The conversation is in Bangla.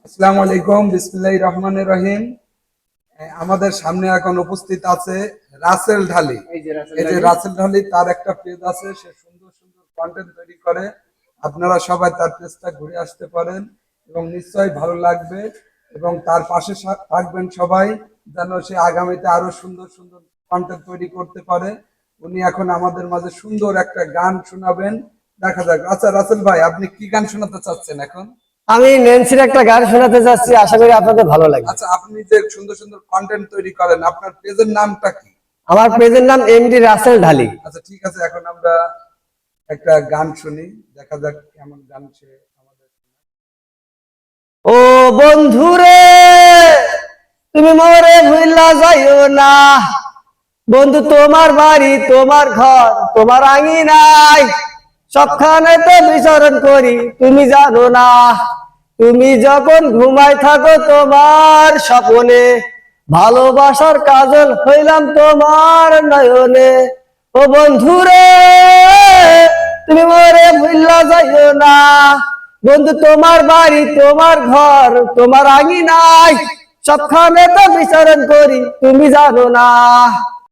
আসসালামু আলাইকুম, বিসমিল্লাহির রহমানির রহিম। আমাদের সামনে এখন উপস্থিত আছে রাসেল ঢালি। এই যে রাসেল ঢালি, তার একটা পেজ আছে, সে সুন্দর সুন্দর কন্টেন্ট তৈরি করে। আপনারা সবাই তার পেজটা ঘুরে আসতে পারেন এবং নিশ্চয়ই ভালো লাগবে এবং তার পাশে থাকবেন সবাই, যেন সে আগামীতে আরো সুন্দর সুন্দর কন্টেন্ট তৈরি করতে পারে। উনি এখন আমাদের মাঝে সুন্দর একটা গান শোনাবেন, দেখা যাক। আচ্ছা রাসেল ভাই, আপনি কি গান শোনাতে চাচ্ছেন এখন? আমি ন্যান্সির একটা গান শোনাতে যাচ্ছি, আশা করি আপনাদের ভালো লাগবে। আচ্ছা, আপনি যে সুন্দর সুন্দর কন্টেন্ট তৈরি করেন, আপনার পেজের নামটা কি? আমার পেজের নাম এমডি রাসেল ঢালি। আচ্ছা ঠিক আছে, এখন আমরা একটা গান শুনি, দেখা যাক কেমন গান সে আমাদের। ও বন্ধুরে, তুমি মোরে ভুইলা যাইও না। বন্ধু, তোমার বাড়ি, তোমার ঘর, তোমার আঙিনায় সবখানে তো বিচরণ করি, তুমি জানো না। তুমি যখন ঘুমায় থাকো তোমার স্বপনে, ভালোবাসার কাজল হইলাম তোমার নয়নে। ও বন্ধুরে, তুমি মোরে ভুইলা যাইও না। বন্ধু, তোমার বাড়ি, তোমার ঘর, তোমার আঙিনায় সবখানে তো বিচরণ করি, তুমি জানো না।